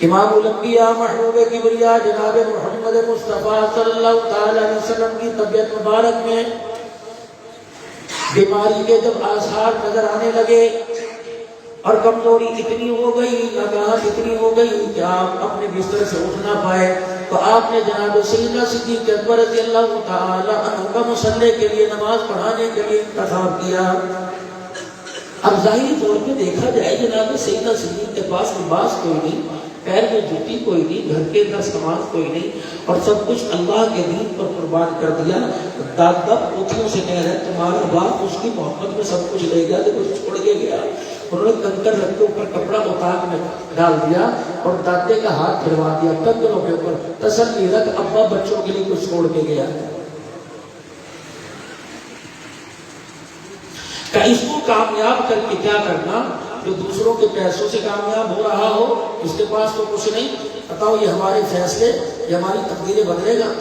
امام الانبیاء محبوب کبریا جناب محمد مصطفیٰ صلی اللہ تعالی علیہ وسلم کی طبیعت مبارک میں بیماری کے جب آثار نظر آنے لگے اور کمزوری اتنی ہو گئی، نگاہت اتنی ہو گئی کہ آپ اپنے بستر سے اٹھ نہ پائے، تو آپ نے جناب سیدنا صدیق اکبر رضی اللہ تعالی عنہ کا مصلی کے لیے نماز پڑھانے کے لیے انتخاب کیا۔ اب ظاہری طور پہ دیکھا جائے جناب سیدنا صدیق کے پاس لباس کوئی نہیں، پیر میں جوتی کوئی نہیں، گھر کے اندر سامان کوئی نہیں، اور سب کچھ اللہ کے دین پر قربان کر دیا۔ دادا پوتیوں سے کہہ رہے تمہارا باپ اس کی محبت میں سب کچھ لے گیا تو کچھ چھوڑ کے گیا۔ انہوں نے کنکر رکھ کے اوپر کپڑا اتار میں ڈال دیا اور دادے کا ہاتھ پھروا دیا کنکروں کے اوپر، تسلی رکھ ابا بچوں کے لیے کچھ چھوڑ کے گیا۔ کہ اس کو کامیاب کر کے کیا کرنا؟ جو دوسروں کے پیسوں سے کامیاب ہو رہا ہو، اس کے پاس تو کچھ نہیں، بتاؤ یہ ہمارے فیصلے، یہ ہماری تقدیریں بدلے گا؟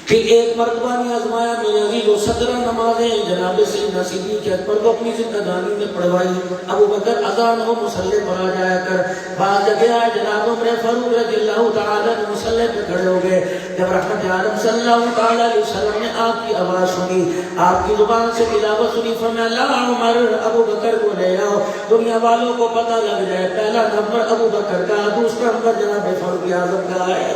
کہ ایک مرتبہ نے آزمایا میرے عزیز و 17 نمازیں جناب سیدنا صدیق اکبر کو اپنی زندگانی میں پڑھوائی۔ ابو بکر اذان ہو مصلی پر آ جایا کر، بعض جگہ آئے جناب عمر فاروق رضی اللہ تعالیٰ عنہ مصلی پہ کھڑے ہو گئے۔ جب رحمت عالم صلی اللہ تعالیٰ علیہ وسلم نے آپ کی آواز سنی، آپ کی زبان سے تلاوت سنی، فرمایا لا عمر، ابو بکر کو لے آؤ، دنیا والوں کو پتہ لگ جائے پہلا نمبر ابو بکر کا، دوسرا نمبر جناب فاروق اعظم کا ہے۔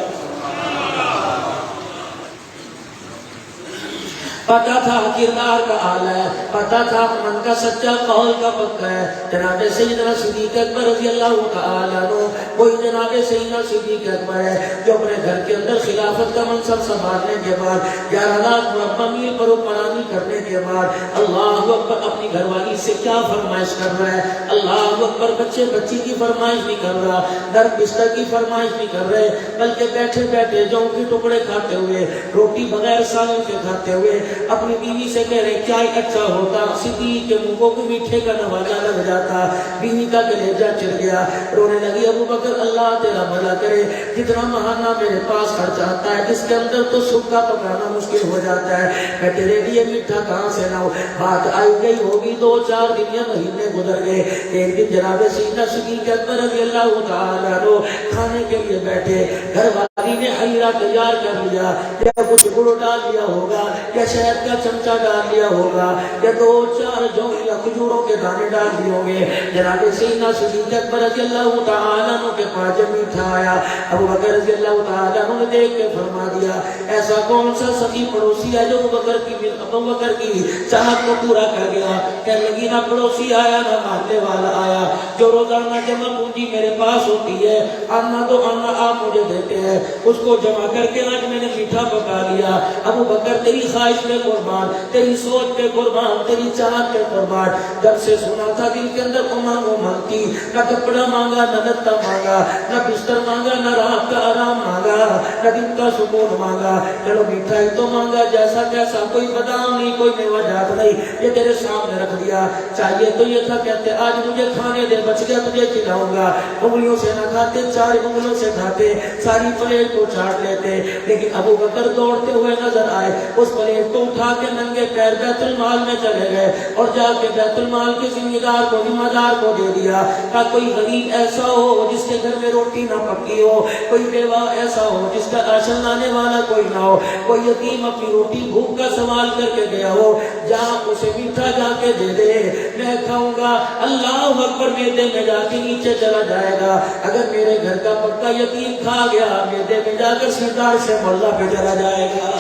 پتا تھا کردار کا اعلیٰ ہے، پتا تھا من کا سچا قول کا پکا ہے۔ جناب سیدنا صدیق اکبر رضی اللہ تعالیٰ عنہ وہی جناب سیدنا صدیق اکبر ہے جو اپنے گھر کے اندر خلافت کا منصب سنبھالنے کے بعد 11 لاکھ مربع میل پر حکمرانی کرنے کے بعد اللہ اکبر اپنی گھر والی سے کیا فرمائش کر رہا ہے؟ اللہ اکبر بچے بچی کی فرمائش نہیں کر رہا، در بستر کی فرمائش نہیں کر رہے، بلکہ بیٹھے بیٹھے جو کے ٹکڑے کھاتے ہوئے، روٹی بغیر سالن کے کھاتے ہوئے اپنی بیوی سے کہہ رہے کیا اچھا ہوتا صدیق کے منہ کو میٹھے کا نوازا لگ جاتا۔ بیوی کا کلیجہ چڑھ گیا، رونے لگی ابو بکر اللہ تیرا بھلا کرے، جتنا مہانہ میرے پاس خرچ آتا ہے جس کے اندر تو سکا پکانا مشکل ہو جاتا ہے، میں تیرے لیے میٹھا کہاں سے لاؤں؟ بات آئی گئی ہوگی 2-4 دن یا مہینے گزر گئے۔ ایک دن جناب سیدنا صدیق اکبر رضی اللہ تعالیٰ عنہ کھانے کے لیے بیٹھے، گھر والی نے حیرہ تیار کر لیا، یا کچھ گڑ ڈال لیا ہوگا یا شہد کا چمچہ ڈال لیا ہوگا یا 2-4 جو یا کھجوروں کے دانے ڈال دیے ہوں گے۔ جناب سیدنا صدیق اکبر رضی اللہ تعالیٰ عنہ کے پاس جب میٹھا آیا، ابو بکر رضی اللہ تعالیٰ عنہ نے دیکھ کے فرما دیا ایسا کون سا سخی پڑوسی ہے جو ابو بکر کی چاہت کو پورا کر گیا؟ کہنے لگی نہ پڑوسی آیا نہ ماننے والا آیا، جو روزانہ جمع پونجی میرے پاس ہوتی ہے آنا تو آنا آپ مجھے دیتے ہیں، اس کو جمع کر کے آج میں نے میٹھا پکا لیا۔ ابو بکر تیری خواہش پہ قربان، تیری سوچ پہ قربان، تیری چاہت پہ قربان۔ جب سے سنا تھا دل کے اندر امانگ مانگتی، نہ کپڑا مانگا نہ لتا مانگا، نہ بستر مانگا نہ رات کا آرام مانگا، نہ دن کا سکون مانگا، چلو میٹھائی تو مانگا جیسا کیسا، کوئی بادام نہیں کوئی میوہ جات نہیں، یہ تیرے سامنے رکھ دیا۔ چاہیے تو یہ تھا کہتے آج مجھے کھانے دے، بچ گیا تجھے کھلاؤں گا، انگلیوں سے نہ کھاتے 4 انگلیوں سے کھاتے، ساری پلیٹ کو چاٹ لیتے۔ لیکن ابو بکر دوڑتے ہوئے نظر آئے، اس پلیٹ کو اٹھا کے ننگے پیر بیت المال میں چلے گئے اور جا کے بیت المال کے ذمہ دار کو ذمہ دار کو دے دیا کہ کوئی غریب ایسا ہو جس کے گھر میں روٹی نہ پکی ہو، کوئی بیوہ ایسا ہو جس کا راشن لانے والا کوئی نہ ہو، کوئی یتیم اپنی روٹی بھوک کا سوال کر کے گیا ہو، جہاں اسے میٹھا جا کے دے دے، میں کھاؤں گا، اللہ اکبر میدے میں جا کے نیچے چلا جائے گا۔ اگر میرے گھر کا پکا یتیم کھا گیا میدے میں جا کر سردار سے محلہ پہ چلا جائے گا۔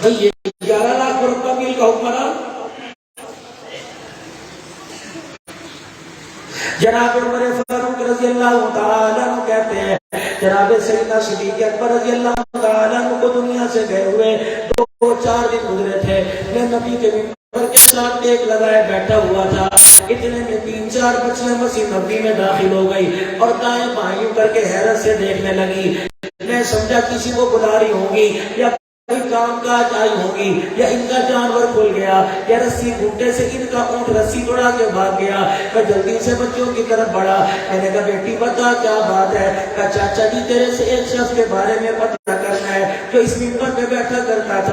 یہ 11 لاکھ روپے مل کا حکمران جناب عمر فاروق رضی اللہ تعالیٰ عنہ کہتے ہیں جناب سیدنا صدیق اکبر رضی اللہ تعالیٰ عنہ کو دنیا سے گئے ہوئے 2-4 دن گزرے تھے، میں نبی کے منبر کے ساتھ ایک لگائے بیٹھا ہوا تھا، اتنے میں 3-4 بچیاں مسجد نبی میں داخل ہو گئی اور دائیں بائیں کر کے حیرت سے دیکھنے لگی۔ میں سمجھا کسی کو بلا رہی ہوں گی یا کوئی کام کاج آئی ہوگی یا ان کا جانور کھل گیا یا رسی گھونٹے سے ان کا اونٹ رسی توڑا کے بھاگ گیا۔ میں جلدی سے بچوں کی طرف بڑھا، میں نے کہا بیٹی بتا کیا بات ہے؟ کہا چاچا جی تیرے سے ایک شخص کے بارے میں پتہ کرنا ہے جو اس منبر پہ بیٹھا کرتا تھا،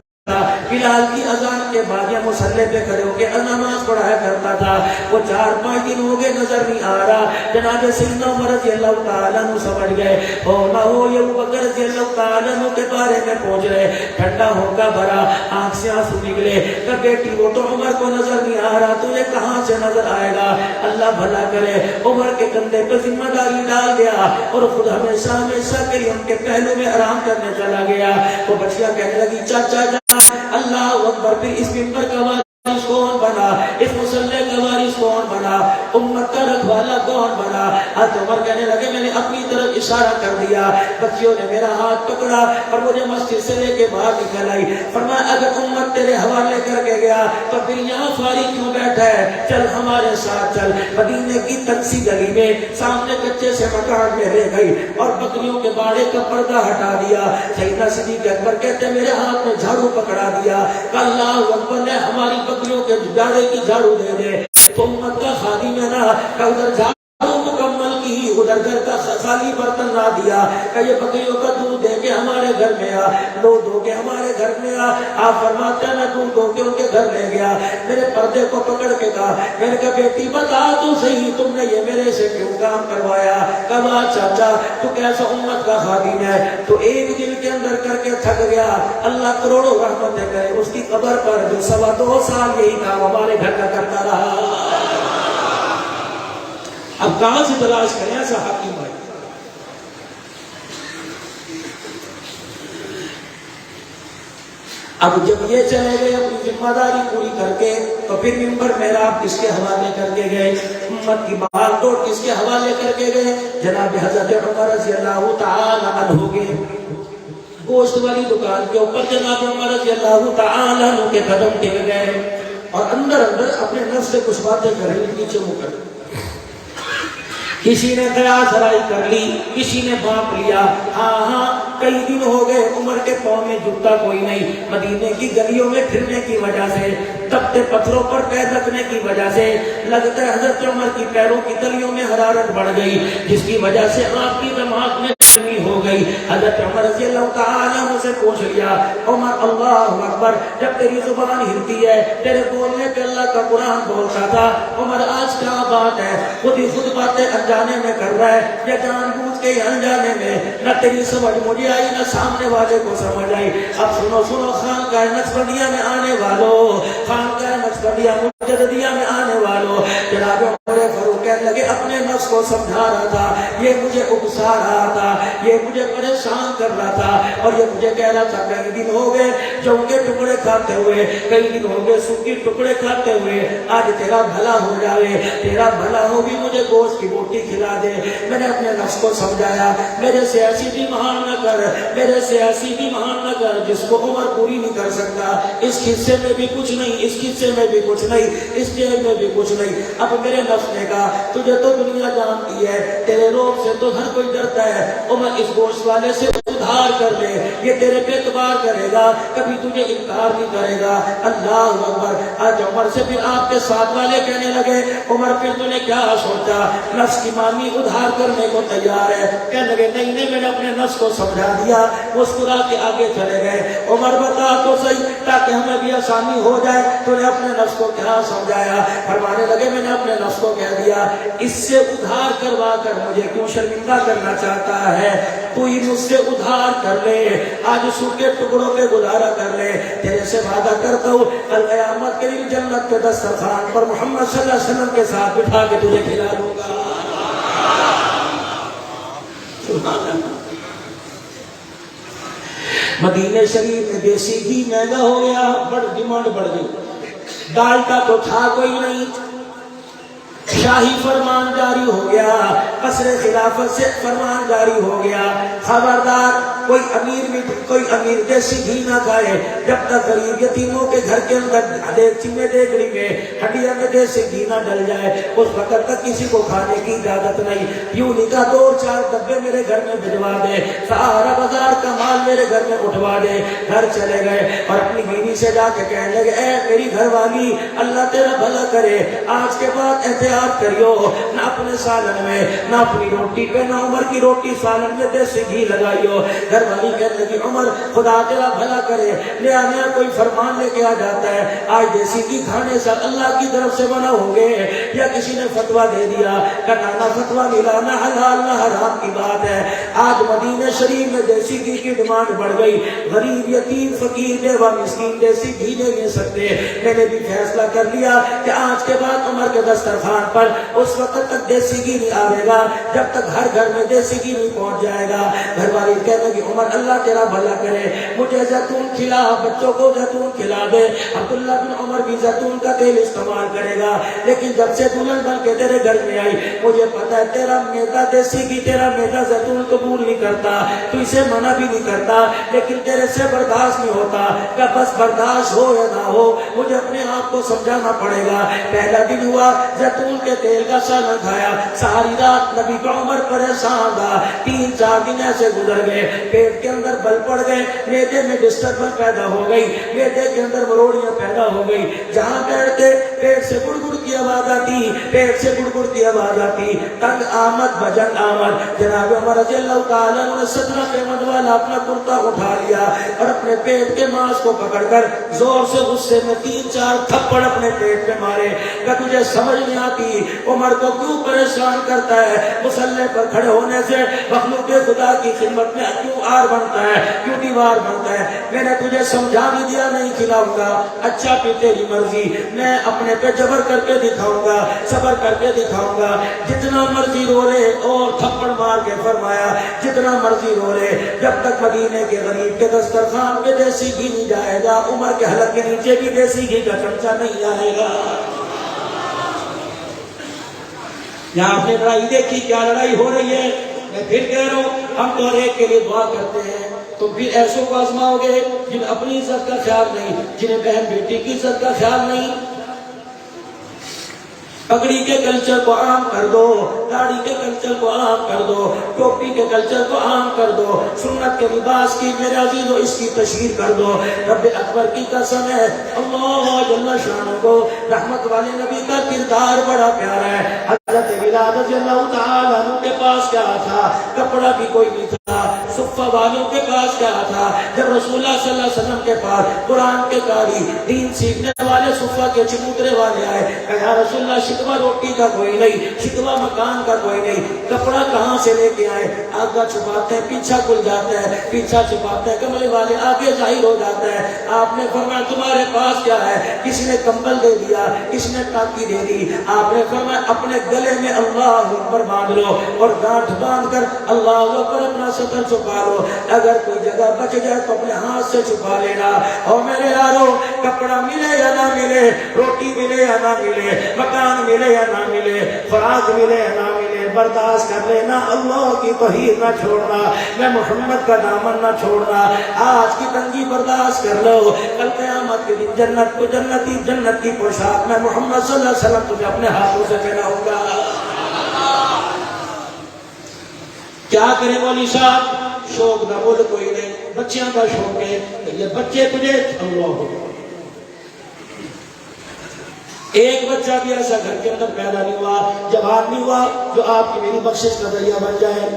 بلال کی اذان کے بعد یہ مصلی پہ کھڑے ہو کے نماز پڑھایا کرتا تھا. وہ 4-5 دن ہو گئے نظر نہیں آ رہا. جناب سیدنا عمر رضی اللہ تعالیٰ عنہ سمجھ گئے ہو نہ ہو یہ ابوبکر رضی اللہ تعالیٰ عنہ کے بارے میں پہنچ رہے. ٹھنڈا ہو کا بھرا آنکھ سے آنسو نکلے کہ بیٹی وہ تو عمر کو نظر نہیں آ رہا, تجھے کہاں سے نظر آئے گا؟ اللہ بھلا کرے. عمر کے کندھے پہ ذمہ داری ڈال گیا اور خود ہمیشہ ہمیشہ کے لیے ان کے پہلو میں آرام کرنے چلا گیا. وہ بچیاں کہنے لگی چاچا جان اللہ اکبر. پھر اس ممبر کا وارث کون بنا؟ اس مصلی کا وارث کون بنا؟ امت کا رکھوالا کون بنا؟ حضرت عمر کہنے لگے میں نے اپنی طرف اشارہ کر دیا, بچیوں نے میرا ہاتھ پکڑا اور مجھے مسجد سے لے کے باہر نکل آئی. فرمایا اگر امت تیرے حوالے کر کے گیا تو پھر یہاں فارغ کیوں بیٹھا ہے؟ چل ہمارے ساتھ چل. مدینے کی تنگی گلی میں سامنے کچے سے مکان میں رہ گئی اور بکریوں کے باڑے کا پردہ ہٹا دیا. سیدنا صدیق اکبر کہتے میرے ہاتھ میں جھاڑو پکڑا دیا کہ اللہ اکبر نے ہماری بکریوں کے باڑے کی جھاڑو دے دے. تو امت کا خادم ہے نا کہ ادھر جھاڑو مکمل کی, ادھر گھر کا خالی برتن نہ دیا کہ یہ بکریوں کا دودھ دے کے ہمارے گھر میں آ, دودھ دو کے ہمارے گھر میں آ. آپ فرماتے ہیں میں دودھ دو کے ان کے گھر لے گیا. میرے پردے کو پکڑ کے کہا, میں نے کہا بیٹی بتا تو صحیح تم نے یہ میرے سے کیوں کام کروایا؟ کہا چاچا تو کیسا امت کا خادم ہے, تو ایک دن کے اندر کر کے تھک گیا. اللہ کروڑوں رحمتیں کرے اس کی قبر پر جو 2.25 سال یہی کام ہمارے گھر کا کرتا رہا. اب کہاں سے تلاش کریں ایسا حکیم ہے؟ اب جب یہ چلے گئے اپنی ذمہ داری پوری کر کے تو پھر ممبر محراب کس کے حوالے کر کے گئے؟ امت کی بھاگ دوڑ کس کے حوالے کر کے گئے؟ جناب حضرت عمر رضی اللہ تعالی عنہ کے گوشت والی دکان کے اوپر جناب عمر رضی اللہ تعالی عنہ کے قدم ٹک گئے اور اندر اپنے نفس سے کچھ باتیں کر رہے, نیچے منہ کر. کسی نے قیاس رائی کر لی, کسی نے بانپ لیا. ہاں کئی دن ہو گئے عمر کے پاؤں میں جوتا کوئی نہیں. مدینے کی گلیوں میں پھرنے کی وجہ سے, تپتے پتھروں پر پیر رکھنے کی وجہ سے لگتا ہے حضرت عمر کی پیروں کی تلیوں میں حرارت بڑھ گئی, جس کی وجہ سے آپ کی دماغ میں گرمی ہو گئی. حضرت عمر رضی اللہ تعالیٰ عنہ سے پوچھ لیا, عمر اللہ اکبر, جب تیری زبان ہلتی ہے تیرے بولنے پہ اللہ کا قرآن بولتا تھا, عمر آج کیا بات ہے؟ خود ہی خود باتیں انجانے میں کر رہا ہے یا جان بوجھ کے انجانے میں؟ نہ تیری سمجھ مجھے آئی نہ سامنے والے کو سمجھ آئی. اب سنو خانقاہ نقشبندیہ میں آنے والوں, خانقاہ نقشبندیہ مجددیہ میں آنے والوں, جناب عمر فاروق کہنے لگے اپنے نفس کو سمجھا رہا تھا, یہ مجھے اکسا رہا تھا, یہ مجھے پریشان کر رہا تھا اور یہ مجھے کہہ رہا تھا کئی دن ہو گئے جو کے ٹکڑے کھاتے ہوئے, کئی دن ہو گئے سوکھی ٹکڑے کھاتے ہوئے, آج تیرا بھلا ہو جائے, تیرا بھلا ہو بھی مجھے گوشت کی بوٹی کھلا دے. میں نے اپنے نفس کو سمجھایا میرے سے ایسی بھی مہان نہ کر, میرے سے ایسی بھی مہان نہ کر جس کو عمر پوری نہیں کر سکتا. اس قصے میں بھی کچھ نہیں, اس قصے میں بھی کچھ نہیں, اس جیل میں بھی کچھ نہیں. اب میرے نفس نے کہا تجھے تو دنیا جانتی ہے, تیرے روگ سے تو ہر کوئی ڈرتا ہے, عمر اس گوشت والے سے ادھار کر لے, یہ تیرے پہ اعتبار کرے گا, کبھی تجھے انکار نہیں کرے گا. اللہ اکبر. آج عمر سے پھر آپ کے ساتھ والے کہنے لگے عمر پھر تو نے کیا سوچا, نفس کی مامی ادھار کرنے کو تیار ہے. کہنے لگے نہیں میں نے اپنے نفس کو سمجھا دیا. مسکرا کے آگے چلے گئے. عمر بتا تو صحیح تاکہ ہمیں بھی آسانی ہو جائے, تو نے اپنے نفس کو کیا سمجھایا؟ فرمانے لگے میں نے اپنے نفس کو کہہ دیا اس سے ادھار کروا کر مجھے کیوں شرمندہ کرنا چاہتا ہے, تو ہی مجھ سے ادھار کر لے, آج سوکھے ٹکڑوں پہ گزارا کر لے. تیرے سے وعدہ کرتا ہوں کل قیامت کے دن جنت کے دسترخوان پر محمد صلی اللہ علیہ وسلم کے ساتھ بٹھا کے تجھے کھلا دوں گا. مدینے شریف میں دیسی گھی مہنگا ہو گیا, بڑھ ڈیمانڈ بڑھ گئی. ڈالٹا تو تھا کوئی نہیں, شاہی فرمان جاری ہو گیا, قصر خلافت سے فرمان جاری ہو گیا, خبردار کوئی امیر دیسی گھی نہ کھائے جب تک غریب یتیموں کے گھر کے اندر دیگچی میں دیگڑی میں ہڈیا میں دیسی گھی نہ ڈل جائے, اس وقت تک کسی کو کھانے کی اجازت نہیں. یوں نکا 2-4 ڈبے میرے گھر میں بھجوا دے, سارا بازار کا مال میرے گھر میں اٹھوا دے. گھر چلے گئے اور اپنی بیوی سے جا کے کہنے لگے اے میری گھر والی اللہ تیرا بھلا کرے, آج کے بعد احتیاط کریو, نہ اپنے سالن میں نہ اپنی روٹی پہ نہ عمر کی روٹی سالن میں دیسی گھی لگائیو. گھر والی کہنے لگی عمر خدا تیرا بھلا کرے، نیا نیا کوئی فرمان لے کے آ جاتا ہے، آج دیسی گھی کھانے سے اللہ کی طرف سے منع ہو گئے یا کسی نے فتویٰ دے دیا کہ نہ فتویٰ ملا نہ حلال نہ حرام کی بات ہے۔ آج مدینہ شریف میں دیسی گھی کی ڈیمانڈ بڑھ گئی، غریب یتیم فقیر بیوہ مسکین دیسی گھی نہیں لے سکتے۔ میں نے بھی فیصلہ کر لیا کہ آج کے بعد عمر کے دسترخوان پر اس وقت تک دیسی گھی نہیں آئے گا جب تک ہر گھر میں دیسی گھی نہیں پہنچ جائے گا۔ گھر والی کہنے لگی عمر اللہ تیرا بھلا کرے، مجھے زیتون کھلا، بچوں کو زیتون کھلا دے۔ عبداللہ بن عمر بھی زیتون کا تیل استعمال کرے گا، لیکن جب سے دلہن بن کے تیرے گھر میں آئی مجھے پتا ہے تیرا میدا دیسی گھی، تیرا میدا زیتون قبول نہیں کرتا، تو اسے منع بھی نہیں کرتا، لیکن تیرے سے برداشت نہیں ہوتا کہ بس برداشت ہو یا نہ ہو مجھے اپنے آپ کو سمجھانا پڑے گا۔ پہلا دن ہوا زیتون کے تیل کا سالن کھایا، ساری رات نبی کا عمر پریشان تھا، 3-4 دن ایسے گزر گئے، پیٹ کے اندر بل پڑ گئے، میدے میں ڈسٹربنس پیدا ہو گئی، میدے کے اندر مروڑیاں پیدا ہو گئی، جہاں بیٹھتے پیٹ سے گڑ گڑ کی آواز آتی، پیٹ سے گڑ گڑ کی آواز آتی، تنگ آمد بھجن آمد۔ جناب عمر رضی اللہ تعالیٰ نے 17 قیمت والا اپنا کرتا اٹھا لیا اور اپنے پیٹ کے ماس کو پکڑ کر زور سے غصے میں 3-4 تھپڑ اپنے پیٹ میں مارے کہ تجھے سمجھ نہیں آتی عمر کو کیوں پریشان کرتا ہے، مصلی پر کھڑے ہونے سے مخلوق خدا کی خدمت میں کیوں آر بنتا ہے، کیوں دیوار بنتا ہے۔ میں نے تجھے سمجھا بھی دیا نہیں کھلاؤں گا، اچھا پھر تیری مرضی، میں اپنے پہ جبر کر کے دکھاؤں گا، صبر کر کے دکھاؤں گا، جتنا مرضی رو لے، اور تھپڑ مار کے فرمایا جتنا مرضی رو لے، جب تک مدینے کے غریب کے دسترخوان پہ دیسی گھی نہیں جائے گا عمر کے حلق کے نیچے بھی دیسی گھی کا چمچہ نہیں آئے گا۔ یہاں آپ نے لڑائی دیکھی، کیا لڑائی ہو رہی ہے؟ میں پھر کہہ رہا ہوں ہم تو ایک کے لیے دعا کرتے ہیں، تو پھر ایسوں کو آزماؤ گے جن اپنی عزت کا خیال نہیں، جنہیں بہن بیٹی کی عزت کا خیال نہیں۔ پگڑی کے کلچر کو عام کر دو، داڑھی کے کلچر کو عام کر دو، ٹوپی کے کلچر کو عام کر دو، سنت کے لباس کی میرے عزیزو اس کی تشہیر کر دو۔ رب اکبر کی قسم ہے، اللہ جل شانہ کو رحمت والے نبی کا کردار بڑا پیارا ہے۔ حضرت بلال رضی اللہ تعالیٰ عنہ کے پاس کیا تھا؟ کپڑا بھی کوئی نہیں تھا۔ صفہ والوں کے پاس کیا تھا؟ جب رسول اللہ صلی اللہ علیہ وسلم کے پاس قرآن کے قاری، دین سیکھنے والے، صفہ کے چبوترے والے آئے کہ یا رسول اللہ شکوہ روٹی کا کوئی نہیں، شکوہ مکان کا کوئی نہیں، کپڑا کہاں سے لے کے آئے؟ آگا چھپاتے ہیں پیچھا کھل جاتا ہے، پیچھا چھپاتے ہیں کمرے والے آگے ظاہر ہو جاتا ہے۔ آپ نے فرمایا تمہارے پاس کیا ہے؟ کسی نے کمبل دے دیا، کسی نے ٹاکی دے دی۔ آپ نے فرمایا اپنے گلے میں اللہ اکبر باندھ لو اور گانٹھ باندھ کر اللہ اکبر اپنا سطر چھپا لو، اگر کوئی جگہ بچ جائے تو اپنے ہاتھ سے چھپا لینا۔ اور میرے یارو کپڑا ملے یا نہ ملے، روٹی ملے یا نہ ملے، مکان ملے یا نہ ملے، خوراک ملے یا نہ ملے، برداشت کر لینا، اللہ کی توحید نہ چھوڑنا، میں محمد کا دامن نہ چھوڑنا۔ آج کی تنگی برداشت کر لو، کل قیامت کے دن جنت کو جنتی، جنت کی پوشاک میں محمد صلی اللہ علیہ وسلم تجھے اپنے ہاتھوں سے پہناؤں گا۔ کیا کرے مولوی صاحب؟ شوق نہ بول کوئی نہیں، بچیاں کا شوق ہے، یہ بچے تجھے اللہ ہو۔ ایک بچہ بھی ایسا گھر کے اندر پیدا نہیں ہوا، جوان نہیں ہوا جو آپ کی میری بخشش کا ذریعہ بن جائے۔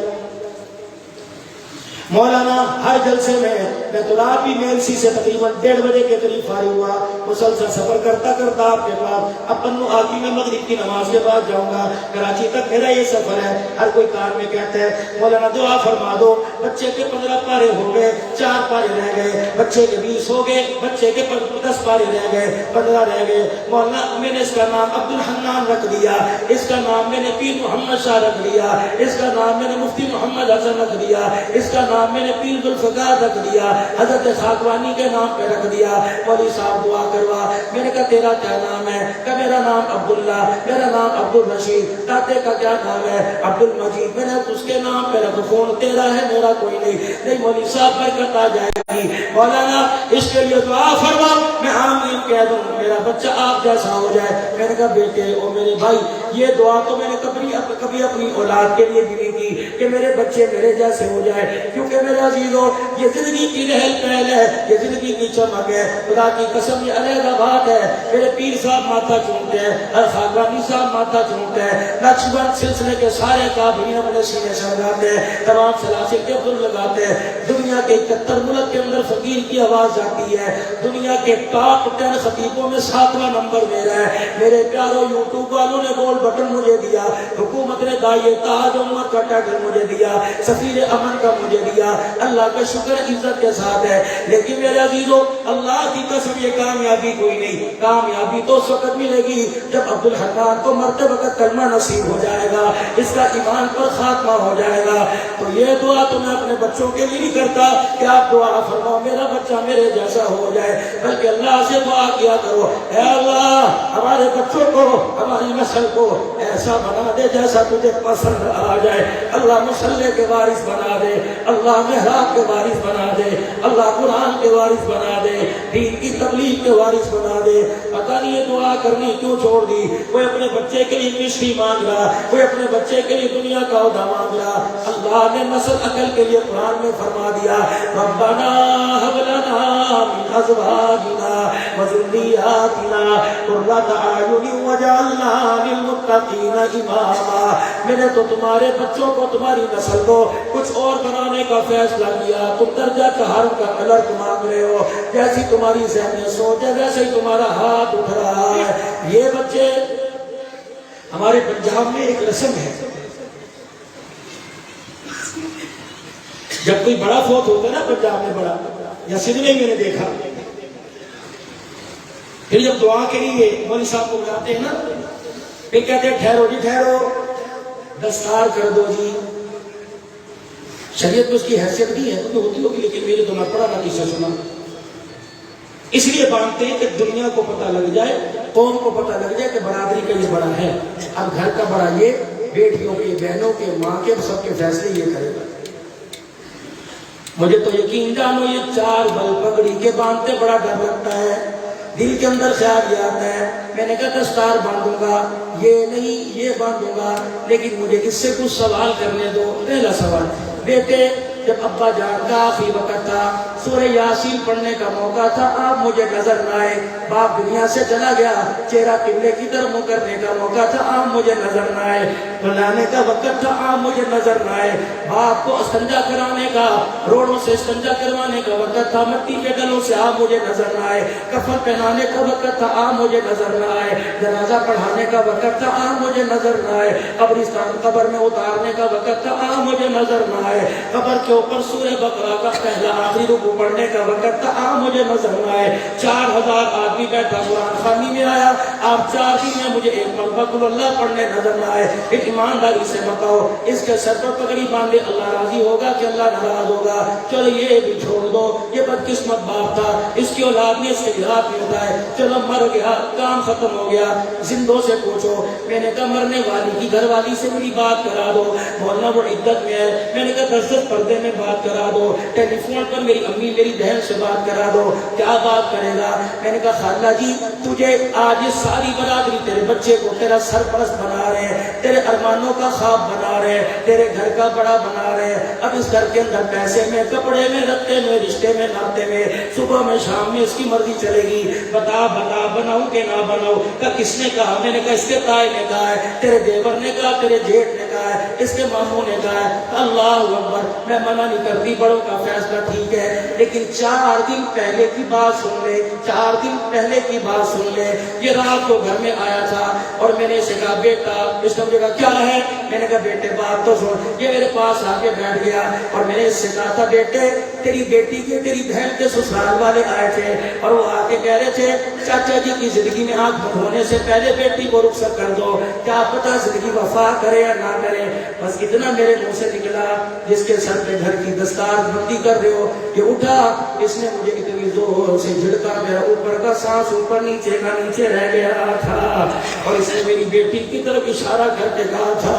مولانا ہر جلسے میں تو رات بھی میلسی سے تقریباً 1:30 بجے کے قریب فارغ ہوا، مسلسل سفر کرتا کرتا آپ کے پاس اب پنو آگی میں مغرب کی نماز کے بعد جاؤں گا، کراچی تک میرا یہ سفر ہے۔ ہر کوئی کار میں کہتا ہے مولانا دعا فرما دو، بچے کے 15 پارے ہو گئے، 4 پارے رہ گئے، بچے کے 20 ہو گئے، بچے کے 10 پارے رہ گئے، 15 رہ گئے۔ مولانا میں نے اس کا نام عبد الحنان رکھ دیا، اس کا نام میں نے پیر محمد شاہ رکھ دیا، اس کا نام میں نے مفتی محمد حسن رکھ دیا، اس کا نام میں نے پیر ذوالفقار رکھ دیا، حضرت خاکوانی کے نام پہ رکھ دیا۔ مولوی صاحب دعا کروا۔ میں نے کہا تیرا کیا نام ہے؟ کہ میرا نام عبداللہ، میرا نام عبد الرشید۔ داتے کا کیا نام ہے؟ عبد المجید۔ میں نے اس کے نام پہ رکھ، کون تیرا ہے میرا کوئی نہیں۔ مولوی صاحب برکت آ جائے گی۔ مولانا اس کے لیے دعا فرماؤ، میں آمین کہہ دوں، میرا بچہ آپ جیسا ہو جائے۔ میں نے کہا بیٹے او میرے بھائی یہ دعا تو میں نے کبھی اپنی اولاد کے لیے بھی نہیں کی کہ میرے بچے میرے جیسے ہو جائے، کیونکہ میرے عزیزوں یہ زندگی کی رہل پہل ہے، یہ زندگی کی چمک ہے، خدا کی قسم یہ علیحدہ بات ہے۔ میرے پیر صاحب ماتھا چومتے ہیں، خاقانی صاحب ماتھا چومتے ہیں، نقشبند سلسلے کے سارے کابرین اپنے سینے سے لگاتے ہیں، تمام سلاسل کے عبد لگاتے ہیں۔ دنیا کے 71 ملک کے اندر فقیر کی آواز جاتی ہے، دنیا کے ٹاپ 10 خطیبوں میں 7واں نمبر میرا ہے۔ میرے پیاروں یوٹیوب والوں نے گول بٹن مجھے دیا، حکومت نے داعیے تاج امت کا ٹائٹل مجھے دیا، سفیر امن کا مجھے دیا، اللہ کا شکر عزت کے ساتھ ہے۔ لیکن میرے عزیزوں اللہ کی قسم یہ کامیابی کوئی نہیں، کامیابی تو اس وقت ملے گی جب عبد الحنان کو مرتے وقت کلمہ نصیب ہو جائے گا، اس کا ایمان پر خاتمہ ہو جائے گا۔ تو یہ دعا تو میں اپنے بچوں کے لیے نہیں کرتا کہ آپ دعا فرماؤ میرا بچہ میرے جیسا ہو جائے، بلکہ اللہ سے دعا کیا کرو، اے اللہ ہمارے بچوں کو ہماری نسل کو ایسا بنا دے جیسا تجھے پسند آ جائے۔ اللہ مصلی کے وارث بنا دے، اللہ محراب کے وارث بنا دے، اللہ قرآن کے وارث بنا دے، دین کی تبلیغ کے وارث بنا دے۔ پتہ نہیں یہ دعا کرنی کیوں چھوڑ دی، کوئی اپنے بچے کے لیے مشری مانگ رہا، کوئی اپنے بچے کے لیے دنیا کا عہدہ مانگ رہا۔ اللہ نے نسل عقل کے لیے قرآن میں فرما دیا ربنا هب لنا من ازواجنا وذرياتنا قرة اعين واجعلنا للمتقين اماما۔ میں نے تو تمہارے بچوں کو تمہاری نسل کو کچھ اور بنانے کا فیصلہ کیا، تم درجہ حرم کا الرٹ مانگ رہے ہو، جیسی تمہاری ذہنی سوچ ہے ویسے ہی تمہارا ہاتھ اٹھ رہا ہے۔ یہ بچے ہمارے پنجاب میں ایک رسم ہے، جب کوئی بڑا فوت ہوتا ہے نا پنجاب میں بڑا، یا سندھ میں میں نے دیکھا، پھر جب دعا کے لیے مولوی صاحب کو بلاتے ہیں نا، پھر کہتے ہیں ٹھہرو جی ٹھہرو، دستار کر دو جی۔ شریعت میں اس کی حیثیت نہیں ہے، تو ہوتی ہوگی لیکن میرے تو نہ پڑھا نہ کسی سنا۔ اس لیے باندھتے ہیں کہ دنیا کو پتہ لگ جائے، قوم کو پتہ لگ جائے کہ برادری کا یہ بڑا ہے، اب گھر کا بڑا یہ، بیٹیوں کے بہنوں کے ماں کے سب کے فیصلے یہ کرے گا۔ مجھے تو یقین جانو یہ 4 بل پگڑی کے باندھتے بڑا ڈر لگتا ہے، دل کے اندر خیال یہ آتا ہے میں نے کہا دستار باندھوں گا، یہ نہیں یہ باندھوں گا، لیکن مجھے اس سے کچھ سوال کرنے دو۔ پہلا سوال، بیٹے جب ابا جان کا آخری وقت تھا، سورہ یاسین پڑھنے کا موقع تھا، آپ مجھے نظر نہ آئے، باپ دنیا سے چلا گیا، چہرہ قبلے کی طرف منہ کرنے کا موقع تھا، آپ مجھے نظر نہ آئے، بلانے کا وقت تھا، آپ مجھے نظر نہ آئے، باپ کو استنجا کرانے کا، روڑوں سے استنجا کروانے کا وقت تھا، مٹی کے ڈلوں سے آپ مجھے نظر نہ آئے، کفن پہنانے کا وقت تھا، آپ مجھے نظر نہ آئے، جنازہ پڑھانے کا وقت تھا، آپ مجھے نظر نہ آئے، قبرستان قبر میں اتارنے کا وقت تھا، آپ مجھے نظر نہ آئے، قبر کے اوپر سورہ بقرہ کا پہلا آخری رکوع پڑھنے کا وقت تھا، آپ مجھے نظر نہ آئے، 4000 آدمی بیٹھا قرآن خوانی میں آیا، آپ 4 دن میں مجھے ایک مرتبہ قل اللہ پڑھنے نظر نہ آئے۔ ایک ایمانداری سے بتاؤ اس کے سر پر پگڑی باندھے اللہ راضی ہوگا کہ اللہ ناراض ہوگا؟ چلو یہ بھی چھوڑ دو، یہ بدقسمت باپ تھا، اس کی اولاد نے اس کے ہاتھ میں ہوتا ہے، چلو مر گیا کام ختم ہو گیا، زندوں سے پوچھو۔ میں نے کہا مرنے والی کی گھر والی سے میری بات کرا دو، مولانا وہ عدت میں ہے، میں نے کہا 10 پردے میں بات کرا دو، ٹیلی فون پر میری امی میری بہن سے بات کرا دو، کیا بات کرے گا؟ میں نے کہا خالہ جی تجھے آج یہ ساری برادری تیرے بچے کو تیرا سرپرست بنا رہے ہیں، تیرے ارمانوں کا خواب بنا رہے ہیں، تیرے گھر کا بڑا بنا رہے ہیں، اب اس گھر کے اندر پیسے میں کپڑے میں رکھتے میں رشتے میں ناطے میں صبح میں شام میں اس کی مرضی چلے گی، بتا بناؤں کہ نہ بناؤں؟ کہ کس نے کہا؟ میں نے کہا اس کے تائی نے کہا ہے، تیرے دیور نے کہا، تیرے جیٹ نے کہا ہے، اس کے ماموں نے کہا ہے۔ اللہ اکبر، میں منع نہیں کرتی، بڑوں کا فیصلہ ٹھیک ہے، لیکن 4 دن پہلے کی بات سن لے، 4 دن پہلے کی بات سن لے۔ یہ رات کو گھر میں آیا تھا اور میں نے اسے کہا بیٹا، اس نے مجھے کہا کیا ہے؟ میں نے کہا بیٹے بات تو سن۔ یہ میرے پاس آ کے بیٹھ گیا اور میں نے اس سے کہا تھا بیٹے تیری بیٹی کے تیری بہن کے سسرال والے آئے تھے اور وہ آ کے کہہ رہے تھے چاچا جی کی زندگی میں آنکھ بند ہونے سے پہلے بیٹی کو رخصت کر دو، کیا پتا زندگی وفا کرے یا نہ کرے۔ بس اتنا میرے منہ سے نکلا، جس کے سر پہ گھر کی دستار بندی کر رہے ہو یہ اٹھا، اس نے مجھے اتنی زور سے جھڑکا، میرا اوپر کا سانس اوپر نیچے کا نیچے رہ گیا تھا، اور اس نے میری بیٹی کی طرف اشارہ کر کے کہا تھا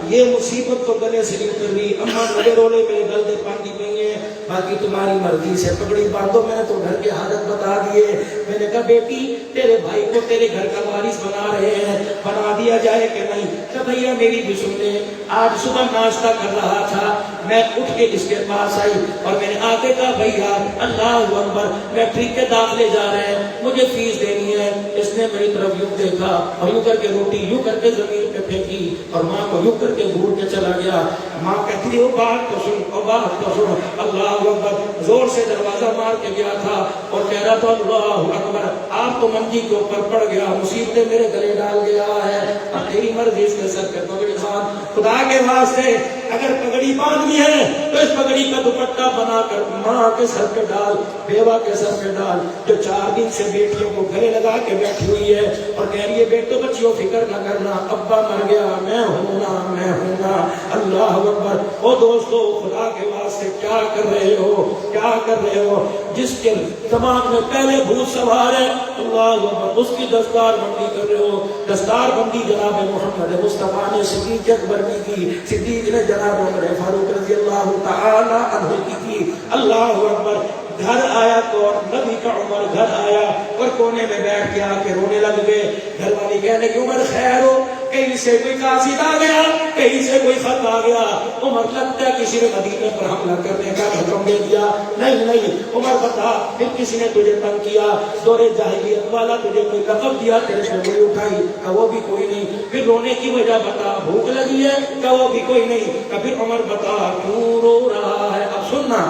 یہ مصیبت تو گلے سے نہیں اتر رہی، اماں بڑے رولے میرے گل دے پانی پئی ہے، باقی تمہاری مرضی سے پگڑی باندھو، میں نے تو گھر کے حالت بتا دیے۔ میں نے کہا بیٹی تیرے بھائی کو تیرے گھر کا وارث بنا رہے ہیں، بنا دیا جائے کہ نہیں؟ کہ بھیا میری بھی سن لے، آج صبح ناشتہ کر رہا تھا، میں اٹھ کے اس کے پاس آئی اور میں نے آ کے کہا بھیا اللہ اکبر، میٹرک کے داخلے جا رہے ہیں، مجھے فیس دینی ہے۔ اس نے میری طرف یوں دیکھا اور یوں کر کے روٹی یوں کر کے زمین پہ پھینکی اور ماں کو یوں کر کے گھور کے چلا گیا۔ ماں کہتی ہے وہ بات تو سن، وہ بات تو سن۔ اللہ اکبر، زور سے دروازہ مار کے گیا تھا اور کہہ رہا تھا اللہ اکبر، آپ تو منجی کے اوپر پڑ گیا، مصیبتیں میرے گلے ڈال گیا ہے، اب تیری مرضی اس کے سر پہ پگڑی باندھ۔ خدا کے واسطے اگر پگڑی باندھنی ہے تو اس پگڑی کا دوپٹہ بنا کر ماں کے سر پہ ڈال، بیوہ کے سر پہ ڈال، جو 4 دن سے بیٹیوں کو گلے لگا کے بیٹھی ہوئی ہے اور کہہ رہی ہے بیٹو بچیوں فکر نہ کرنا، ابا مر گیا، میں ہوں نا، میں ہوں نا۔ اللہ اکبر۔ او دوستو خدا کے واسطے کیا کر رہے ہو، کیا کر رہے ہو؟ جس کے دماغ میں پہلے بھوت سوار ہے اللہ اکبر اس کی دستار بندی کر رہے ہو۔ دستار بندی جناب محمد مصطفیٰ نے صدیق اکبر کی، صدیق نے جناب عمر فاروق رضی اللہ تعالی عنہ کی۔ اللہ اکبر۔ گھر آیا تو نبی کا عمر گھر آیا اور کونے میں بیٹھ کے آ کے رونے لگ گئے۔ گھر والی کہنے کی عمر خیر ہو، کہیں سے کوئی قاصد آ گیا، کہیں سے کوئی خط آ گیا؟ عمر لگتا ہے کسی نے مدینے پر حملہ کرنے کا حکم دے دیا۔ نہیں نہیں عمر بتا، پھر کسی نے تجھے تنگ کیا، دور جاہلیت والا تجھے کوئی لقب دیا، تیرے سے کوئی اٹھائی کہ وہ بھی کوئی نہیں؟ پھر رونے کی وجہ بتا، بھوک لگی ہے کہ وہ بھی کوئی نہیں؟ کہ پھر عمر بتا کیوں رو رہا ہے؟ اب سننا،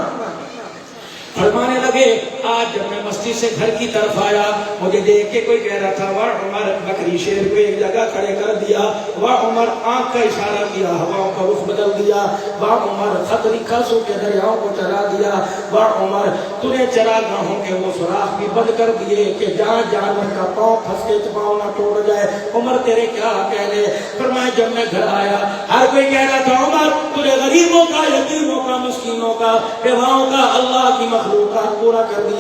فرمانے لگے آج جب میں مسجد سے گھر کی طرف آیا مجھے دیکھ کے کوئی کہہ رہا تھا واہ عمر، بکری شیر کو ایک جگہ کھڑے کر دیا، واہ عمر آنکھ کا اشارہ کیا، ہواؤں کا رخ بدل دیا، واہ عمر خط لکھا سو کے دریاؤں کو چلا دیا، واہ عمر تو نے چراگاہوں کے وہ سوراخ بھی بند کر دیے کہ جہاں جانور کا پاؤں پھنس کے پاؤں نہ توڑ جائے۔ عمر تیرے کیا کہنے؟ فرمایا جب میں گھر آیا ہر کوئی کہہ رہا تھا عمر تو نے غریبوں کا، یتیموں کا، مسکینوں کا، بیواؤں کا، اللہ کی مخلوقات پورا کر دیا۔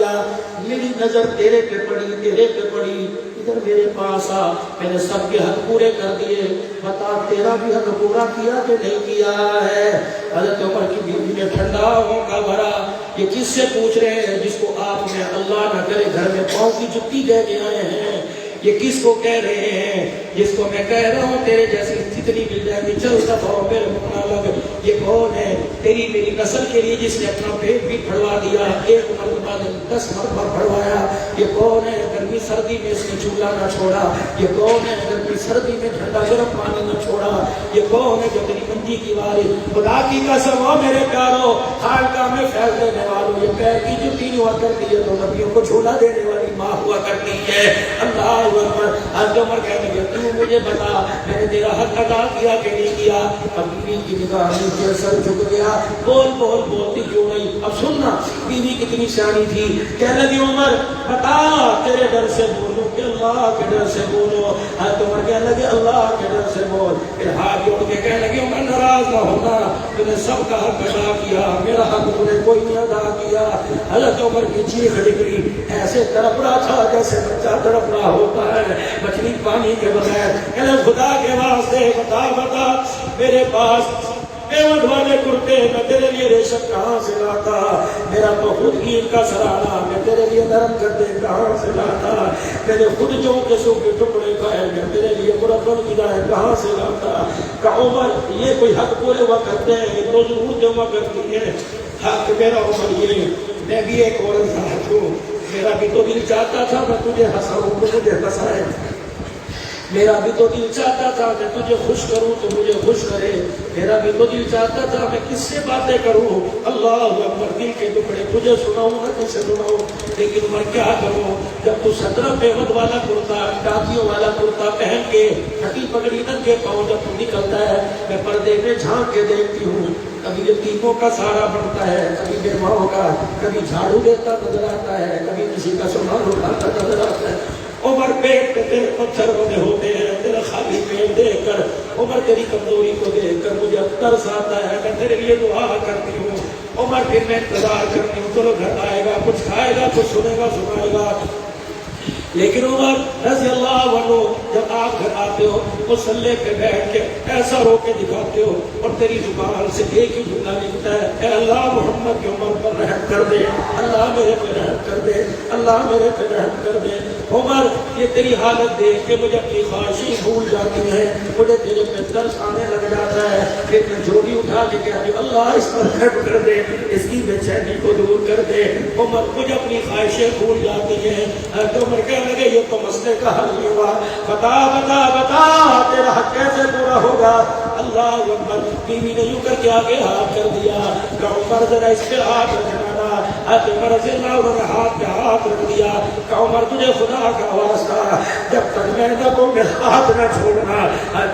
میری نظر تیرے پہ پڑی، تیرے پہ پڑی، ادھر میرے پاس آ، میں نے سب کے حق پورے کر دیے، بتا تیرا بھی حق پورا کیا کہ نہیں کیا ہے؟ حضرت عمر کی بیوی نے ٹھنڈا ہوکا بھرا، یہ کس سے پوچھ رہے ہیں جس کو آپ نے اللہ نہ کرے گھر میں پاؤں کی جُتی دے کے آئے ہیں؟ یہ کس کو کہہ رہے ہیں؟ جس کو میں کہہ رہا ہوں تیرے جیسی جتنی مل جائے گی چل دفعہ میرے منہ نہ لگ۔ یہ کون ہے؟ تیری میری نسل کے لیے جس نے اپنا پیٹ بھی پھڑوا دیا، ایک مرتبہ نے 10 مرتبہ پھڑوایا۔ یہ کون ہے؟ گرمی سردی میں اس نے چولہا نہ چھوڑا۔ یہ کون ہے؟ گرمی سردی میں ٹھنڈا گرم پانی نہ چھوڑا۔ یہ کون ہے جو تیری منجی کی واری؟ خدا کی قسم ہو میرے پیارو، خانقاہ میں پھیل دینے والوں، یہ پیر کی جوتی نہیں ہوا کرتی ہے تو نبیوں کو جھولا دینے والی ماں ہوا کرتی ہے۔ اللہ اکبر۔ حضرت عمر کہنے لگے تو مجھے بتا میں نے تیرا حق ادا کیا کہ نہیں کیا؟ اب بیوی کی نگاہ نیچے سر جھک گیا، بول بول بولتی کیوں نہیں؟ اب سننا بیوی کتنی سیانی تھی، کہنے لگی عمر بتا تیرے ڈر سے بولو کہ اللہ کے ڈر سے بولو؟ حضرت عمر کہنے لگے اللہ کے ڈر سے بول۔ پھر ہاتھ جوڑ کے کہنے لگے عمر ناراض نہ ہونا، تو نے سب کا حق ادا کیا، میرا حق تو نے کوئی نہیں ادا کیا۔ حضرت عمر کی چیخ نکلی، ایسے تڑپ رہا تھا جیسے بچہ تڑپ رہا ہوتا ہے مچھلی پانی کے بغیر۔ کہنے خدا کے واسطے بتا بتا میرے پاس پیوٹ والے کرتے میں تیرے لیے ریشم کہاں سے لاتا؟ میرا تو خود ہی ان کا سرانا میں تیرے لیے نرم کردے کہاں سے لاتا؟ میں نے خود جو کے سو کے ٹکڑے کھائے میں تیرے لیے مربل گرائے کہاں سے لاتا؟ کہ عمر یہ کوئی حق پورے ہوا کرتے ہیں، یہ تو ضرور جمع کرتی ہے حق میرا عمر یہ۔ میں بھی ایک اور ذات ہوں، میرا بھی تو دل چاہتا تھا میں تجھے ہنساؤں تو مجھے ہنسائے، میرا بھی تو دل چاہتا تھا میں تجھے خوش کروں تو مجھے خوش کرے، میرا بھی تو دل چاہتا تھا میں کس سے باتیں کروں؟ اللہ اکبر، دل کے ٹکڑے تجھے سناؤں نہ کسے سناؤں؟ لیکن میں کیا کروں جب تو 17 پیوند والا کرتا، ٹاکیوں والا کرتا پہن کے پھٹی پگڑی ننگے پاؤں جب تو نکلتا ہے میں پردے میں جھانک کے دیکھتی ہوں، کبھی یتیموں کا سہارا بنتا ہے، کبھی بیواؤں کا، کبھی جھاڑو دیتا نظر آتا ہے، کبھی کسی کا سامان اٹھاتا نظر آتا ہے۔ عمر پیٹ پہ تیرے پتھر بنے ہوتے ہیں، تیرا خالی پیٹ دیکھ کر، عمر تیری کمزوری کو دیکھ کر مجھے اب ترس آتا ہے، میں تیرے لیے دعا کرتی ہوں۔ عمر پھر میں انتظار کرتی ہوں چلو گھر آئے گا، کچھ کھائے گا، کچھ سنے گا، سنائے گا، لیکن عمر رضی اللہ عنہ جب آپ گھر آتے ہو مصلی پہ بیٹھ کے ایسا رو کے دکھاتے ہو اور تیری زبان سے ایک ہی جملہ نکلتا ہے، اے اللہ محمد کی عمر پر رحم کر دے، اللہ میرے پہ رحم کر دے، اللہ میرے پہ رحم کر دے۔ عمر یہ تیری حالت دیکھ کے مجھے اپنی خواہشیں بھول جاتی ہیں، مجھے تیرے پہ ترس آنے لگ جاتا ہے، پھر میں جھولی اٹھا کے کہتی ہوں اللہ اس پر رحم کر دے، اس کی بے چینی کو دور کر دے۔ عمر مجھے اپنی خواہشیں بھول جاتی ہیں۔ تو عمر کہنے لگے یہ تو مسئلے کا حل نہیں ہوا، بتا بتا بتا تیرا حق کیسے پورا ہوگا؟ اللہ اکبر۔ بیوی نے یوں کر کے آگے ہاتھ کر دیا کہ عمر ذرا اس پہ ہاتھ رکھنا۔ عمر رضی اللہ عنہ نے ہاتھ پہ ہاتھ رکھ دیا کہ عمر تجھے خدا کا واسطہ جب تک میں نہ کو میں ہاتھ نہ چھوڑنا۔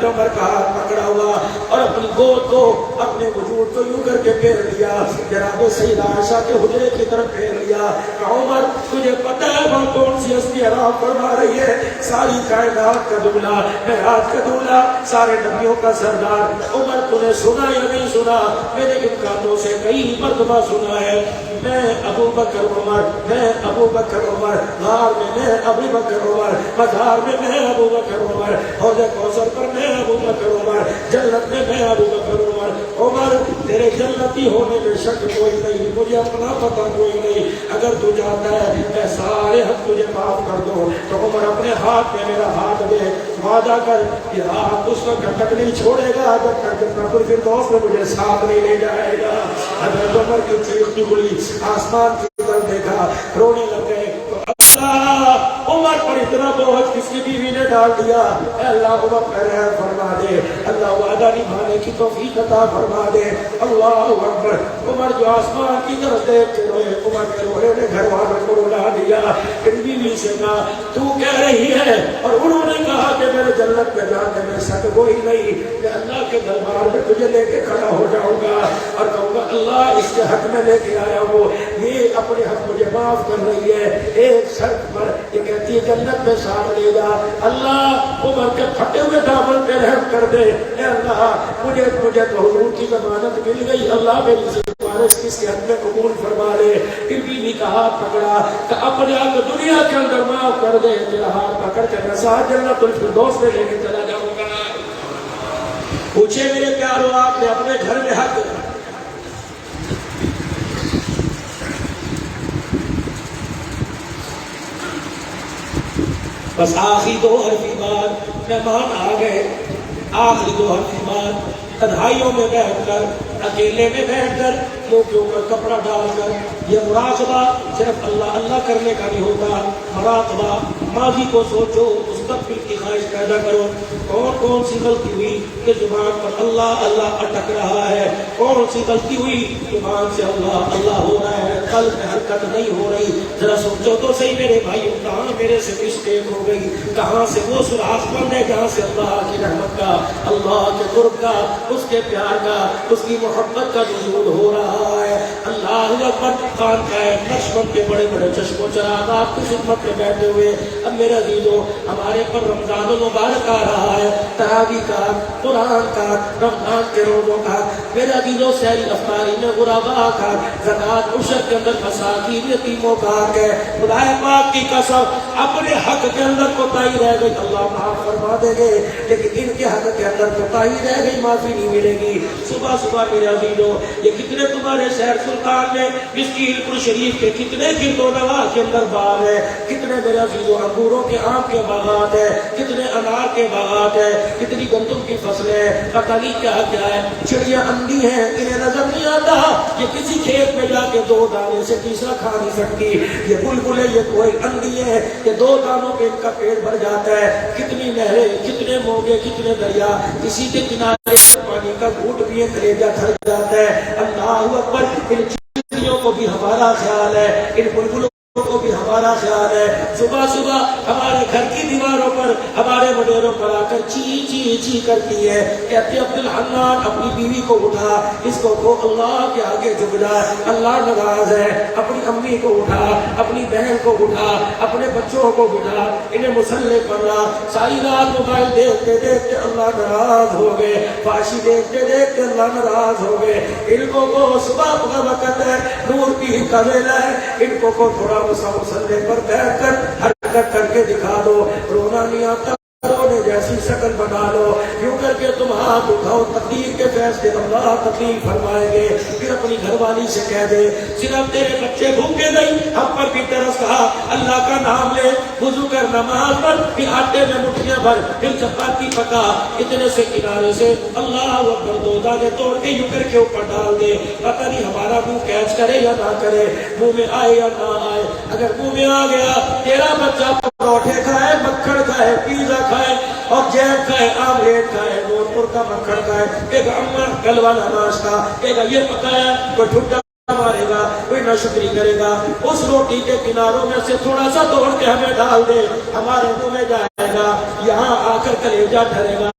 عمر کا ہاتھ پکڑا ہوا اور اپنی گود کو اپنے وجود کو یوں کر کے پھیر لیا، جناب سیدہ عائشہ کے حجرے کی طرف پھیر لیا کہ عمر تجھے پتہ ہے وہ کون سی ہستی آرام فرما رہی ہے؟ ساری کائنات کا دولہ، معراج کا دولہ، سارے نبیوں کا سردار۔ عمر تو نے سنا یا نہیں سنا؟ میرے ان کانوں سے کئی مرتبہ سنا ہے، میں ابو بکر عمر، میں ابو بکر عمر، غار میں میں ابو بکر عمر، مزار میں میں ابو بکر عمر، حوض کوثر پر میں ابو بکر عمر، جنت میں میں ابو بکر عمر۔ عمر تیرے جنتی ہونے میں شک کوئی نہیں، مجھے اپنا پتہ کوئی نہیں، اگر تو چاہتا ہے میں سارے حق تجھے معاف کر دوں تو عمر اپنے ہاتھ میں میرا ہاتھ دے، وعدہ کر کہ ہاتھ اس وقت تک نہیں چھوڑے گا جب تک جنت الفردوس میں مجھے ساتھ نہیں لے جائے گا۔ حضرت عمر کی چیخ نکلی، آسمان کی طرف دیکھا، رونے لگ گئے۔ اللہ عمر پر اتنا بوجھ کس کی بیوی نے ڈال دیا؟ اے اللہ عمر پر رحم فرما دے، اللہ وعدہ نبھانے کی توفیق عطا فرما دے۔ اللہ اکبر۔ عمر جو آسمان کی طرف دیکھ کے روئے، عمر کے رونے نے گھر والوں کو رلا دیا۔ پھر بیوی سے کہا تو کہہ رہی ہے، اور انہوں نے کہا کہ میرے جنت میں جانے میں شک کوئی نہیں، میں اللہ کے دربار میں تجھے لے کے کھڑا ہو جاؤں گا اور کہوں گا اللہ اس کے حق میں لے کے آیا ہوں، یہ اپنے حق مجھے معاف کر رہی ہے، ایک شرط پر یہ کہتی ہے جنت میں ساتھ لے جا۔ اللہ عمر کے پھٹے ہوئے دامن پہ رحم کر دے، اے اللہ مجھے تو حضور کی ضمانت مل گئی، اللہ میری سفارش کس کے حق میں قبول فرما لے۔ پھر بیوی کا ہاتھ پکڑا کہ اپنے آپ دنیا کے اندر معاف کر دے، تیرا ہاتھ پکڑ کے میں ساتھ جنت الفردوس میں لے کے چلا جاؤں گا۔ پوچھے میرے پیارو آپ نے اپنے گھر میں حق بس آخری دو حرفی بات، مہمان آ گئے، آخری دو حرفی بات، تنہائیوں میں بیٹھ کر، اکیلے میں بیٹھ کر، منہ کے اوپر کپڑا ڈال کر، یہ مراقبہ صرف اللہ اللہ کرنے کا نہیں ہوتا، مراقبہ ماضی کو سوچو، مستقبل کی خواہش پیدا کرو، کون کون سی غلطی ہوئی کہ زبان پر اللہ اللہ اٹک رہا ہے، کون سی غلطی ہوئی زبان سے اللہ اللہ ہو رہا ہے، قلب میں حرکت نہیں ہو رہی، ذرا سوچو تو صحیح میرے بھائیوں، کہاں میرے سے مسٹیک ہو گئی، کہاں سے وہ سوراخ بند ہے جہاں سے اللہ کی رحمت کا، اللہ کے قرب کا، اس کے پیار کا، اس کی محبت کا نزول ہو رہا ہے۔ اللہ اکبر۔ خان کا نقشبند کے بڑے بڑے چشم و چراغ آپ کی خدمت میں بیٹھے ہوئے، اب میرا عزیزو ہمارے پر رمضان المبارک آ رہا ہے، تراویح کا، قرآن کا، رمضان کے روزوں کا، میرا عزیزو سحری افطاری میں غرباء کا، زکوٰۃ عشر کے اندر مساکین یتیموں کا حق ہے۔ خدا پاک کی قسم اپنے حق کے اندر کوتاہی رہ گئی اللہ معاف فرما دے گے، لیکن ان کے حق کے اندر کوتاہی رہ گئی معافی نہیں ملے گی۔ صبح صبح میرے عزیزو یہ کتنے تمہارے شہر سلطان میں مسکین پور شریف کے کتنے گرد و نواح کے اندر باغ ہے، کتنے میرے عزیزو انگوروں کے آم کے باغات ہے، کتنے انار کے باغات ہے، کتنی گندم کی فصلیں ہیں، پتہ نہیں کیا کیا ہے، چڑیاں اندھی ہیں، انہیں نظر نہیں آتا، یہ کسی کھیت میں جا کے دو دانے سے تیسرا کھا نہیں سکتی، یہ بلبلیں یہ کوئی اندھی ہے کہ دو دانوں پہ ان کا پیٹ بھر جاتا ہے، کتنی نہریں، کتنے موگے، کتنے دریا، کسی کے کنارے پانی کا گھوٹ پیے کلیجہ تھر جاتا ہے۔ اللہ اکبر۔ ان چڑیوں کو بھی ہمارا خیال ہے، ان بلبلوں کو بھی ہمارا خیال ہے، صبح صبح ہمارے گھر کی دیواروں پر ہمارے وڈیروں پر آ کر چی چی چی کرتی ہے، کہتے عبد الحنان اپنی بیوی کو اٹھا، اس کو اللہ کے آگے جھک جا، اللہ ناراض ہے، اپنی امی کو اٹھا، اپنی بہن کو اٹھا، اپنے بچوں کو اٹھا، انہیں مصلی پر لا۔ ساری رات موبائل دیکھتے دیکھتے اللہ ناراض ہو گئے، فاشی دیکھتے دیکھتے اللہ ناراض ہو گئے، ان کو صبح کا وقت ہے، نور کی کا ویلا ہے، ان کو تھوڑا مسلح پر بیٹھ کر ہر حرکت کر کے دکھا دو، رونا نہیں آتا رونے جیسی شکل بنا لو، یوں کر کے تم ہاتھ اٹھاؤ، تقدیر کے فیصلے اللہ تقدیر فرمائیں گے۔ پھر اپنی گھر والی سے کہہ دے صرف تیرے بچے بھوکے نہیں، ہم پر بھی ترس کھا، اللہ کا نام لے، وضو کر، نماز پڑھ، پھر آٹے میں مٹھیاں بھر، پھر چپاتی پکا، اتنے سے کنارے سے اللہ اکبر دو دانے توڑ کے یوں کر کے اوپر ڈال دے، پتہ نہیں ہمارا منہ کیچ کرے یا نہ کرے، منہ میں آئے یا نہ آئے۔ اگر منہ میں آ گیا تیرا بچہ پروٹھے کھائے، مکھن کھائے، پیزا کھائے اور جیب کھائے، آملیٹ کھائے، نورپور کا مکھن کھائے، کہے گا اماں کل والا ناشتہ، کہے گا یہ پکایا، کوئی ٹھٹا مارے گا، کوئی ناشکری کرے گا، اس روٹی کے کناروں میں سے تھوڑا سا توڑ کے ہمیں ڈال دے، ہمارے منہ میں جائے گا، یہاں آ کر کلیجہ ٹھہرے گا،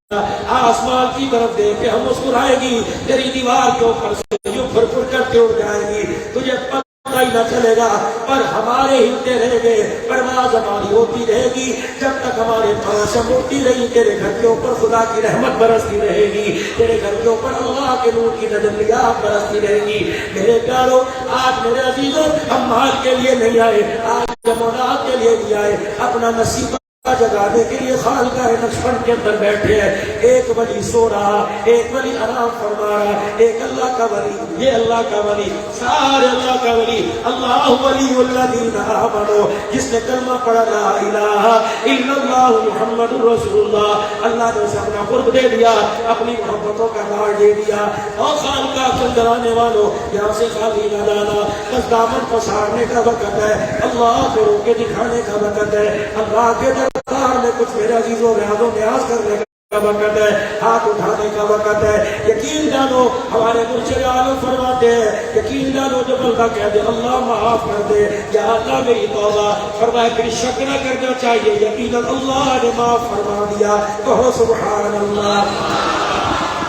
آسمان کی طرف دیکھ کے ہم مسکرائے گی، تیری دیوار کے اوپر سے یوں پھر پھر کرتے اڑ جائے گی، تجھے پتہ ہی نہ چلے گا، پر ہمارے ہلتے رہے گے، پرواز ہماری ہوتی رہے گی، جب تک ہمارے پاؤں سے مڑتی رہی، تیرے گھر کے اوپر خدا کی رحمت برستی رہے گی، تیرے گھر کے اوپر اللہ کے نور کی تجلیات برستی رہے گی۔ میرے پیارو، آج میرے عزیزوں، ہم مال کے لیے نہیں آئے، آج جمعرات کے لیے نہیں آئے، اپنا نصیب جگانے کے لیے خانقاہ نقشبند کے اندر بیٹھے ہیں، ایک ولی سو رہا، ایک ولی آرام فرما رہا، ایک اللہ کا ولی، یہ اللہ کا ولی، سارے اللہ کا ولی، اللہ ولی الذین آمنوا، جس نے کلمہ پڑھا لا الہ الا اللہ محمد رسول اللہ، اللہ نے اسے اپنا قرب دے دیا، اپنی محبتوں کا نار دے دیا۔ اور خانقاہ کے اندر آنے والوں، یہاں سے خالی نہ جانا، بس دامن پسارنے کا وقت ہے، اللہ کو رو کے دکھانے کا وقت ہے، اللہ کے میں کچھ میرے عزیزوں ریاض و نیاز کرنے کا وقت ہے، ہاتھ اٹھانے کا وقت ہے۔ یقین جانو ہمارے مرشد عالم فرماتے ہیں، یقین جانو جب اللہ کہہ دے اللہ معاف کر دے، یا اللہ میری توبہ، فرمائے پھر شک نہ کرنا چاہیے، یقیناً اللہ نے معاف فرما دیا، کہو سبحان اللہ۔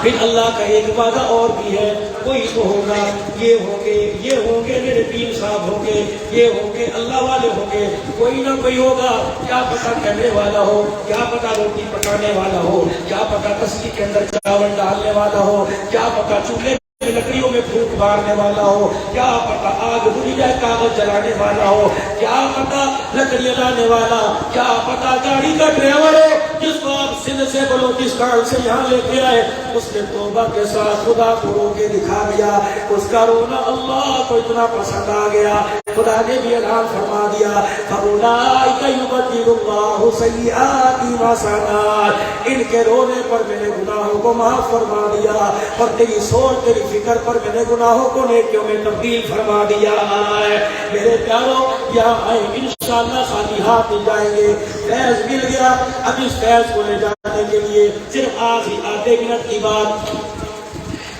پھر اللہ کا ایک وعدہ اور بھی ہے، کوئی تو ہوگا، یہ ہوں گے میرے پیر صاحب ہوں گے، یہ ہوں گے اللہ والے ہوں گے، کوئی نہ کوئی ہوگا، کیا پتہ کہنے والا ہو، کیا پتہ روٹی پکانے والا ہو، کیا پتہ تسلی کے اندر چاول ڈالنے والا ہو، کیا پتہ چولہے لکڑیوں میں پھونک مارنے والا ہو، کیا پتہ آگ بجھ جائے کاغذ جلانے والا ہو، کیا پتہ لکڑیاں لانے والا، کیا پتہ گاڑی کا ڈرائیور ہو جس کو آپ سندھ سے بلوچستان سے یہاں لے کے آئے، اس نے توبہ کے ساتھ خدا کو رو کے دکھا دیا، اس کا رونا اللہ کو اتنا پسند آ گیا، خدا نے بھی اعلان فرما دیا فَأُولَٰئِكَ يُبَدِّلُ اللَّهُ سَيِّئَاتِهِمْ حَسَنَاتٍ، ان کے رونے پر میں نے گناہوں کو معاف فرما دیا، اور تیری سوچ تیری فکر پر میں نے گناہوں کو نیکیوں میں تبدیل فرما دیا ہے۔ میرے پیاروں، یہاں آئے انشاءاللہ خالی ہاتھ نہیں جائیں گے، فیض مل گیا، اب اس فیض کو لے جانے کے لیے صرف آخری آدھے منٹ کی بات،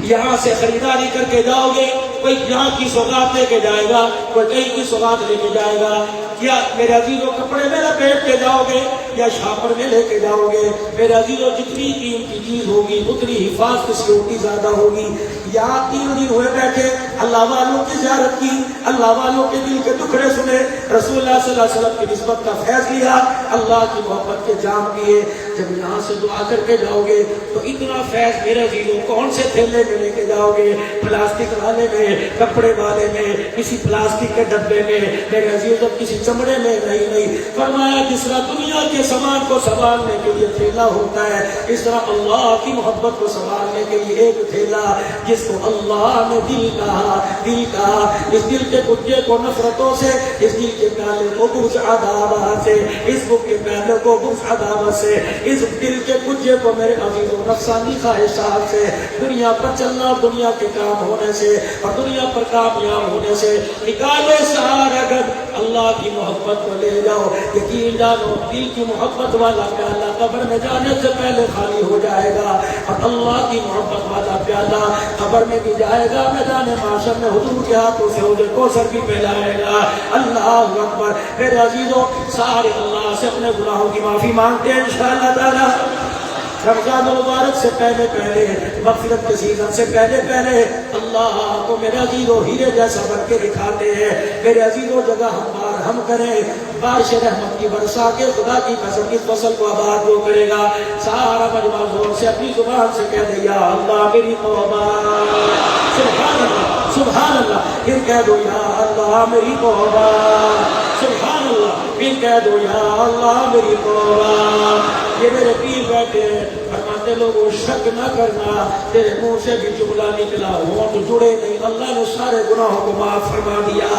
یہاں سے خریداری کر کے جاؤ گے، کوئی یہاں کی سوغات لے کے جائے گا، کوئی کہیں کی سوغات لے کے جائے گا، یا میرے عزیزوں کپڑے میں لپیٹ کے جاؤ گے یا شاپر میں لے کے جاؤ گے، میرے عزیزوں جتنی قیمتی چیز ہوگی اتنی حفاظت کی سیکورٹی زیادہ ہوگی۔ یہاں 3 دن ہوئے بیٹھے، اللہ والوں کی زیارت کی، اللہ والوں کے دل کے ٹکڑے سنے، رسول اللہ صلی اللہ علیہ وسلم کی نسبت کا فیض لیا، اللہ کی محبت کے جام کیے، جب یہاں سے دعا کر کے جاؤ گے تو اتنا فیض میرے عزیزوں کون سے تھیلے میں لے کے جاؤ گے، پلاسٹک والے میں، کپڑے والے میں، کسی پلاسٹک کے ڈبے میں، میرے عزیزوں کسی چمڑے میں نہیں، فرمایا جس طرح دنیا کے سامان کو سنبھالنے کے لیے تھیلا ہوتا ہے، اس طرح اللہ کی محبت کو سنبھالنے کے لیے ایک تھیلا، جس کو اللہ نے دل کہا، اس دل کے کجے کو نفرتوں سے، اس دل کے پیالے کو بغض عداوت سے، اس بک کے پیالے کو بغض عداوت سے، اس دل کے کجے کو میرے عزیزوں نفسانی خواہشات سے، دنیا پر چلنا، دنیا کے کام ہونے سے اور دنیا پر کامیاب ہونے سے نکالو سارا گھر، اللہ کی محبت کو لے جاؤ۔ یقین جانو دل کی محبت والا پیالہ قبر میں جانے سے پہلے خالی ہو جائے گا، اور اللہ کی محبت والا پیالہ قبر میں بھی جائے گا، میدان محشر میں حضور کے ہاتھوں سے حوض کوثر بھی پلائے گا۔ اللہ اکبر۔ میرے عزیزوں سارے اللہ سے اپنے گناہوں کی معافی مانگتے ہیں انشاءاللہ تعالی۔ رمضان المبارک سے پہلے مغفرت کے سیزن سے پہلے اللہ کو میرے عزیزوں ہیرے جیسا بن کے دکھاتے ہیں۔ میرے عزیزوں جگہ ہم کریں، بارش رحمت کی برسا کے خدا کی قسم اس فصل کو آباد وہ کرے گا۔ سارا مجمع زور سے اپنی زبان سے کہہ دے یا اللہ میری توبہ، سبحان اللہ سبحان اللہ، پھر کہہ دو یا اللہ میری توبہ، سبحان اللہ۔ پھر کہہ دو یا اللہ میری توبہ. یہ میرے پیر بیٹھے ہیں فرماتے لوگوں شک نہ کرنا تیرے منہ سے بھی جملہ نکلا ہونٹ جڑے نہیں اللہ نے سارے گناہوں کو معاف فرما دیا.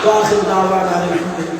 وآخر دعوانا الحمدللہ.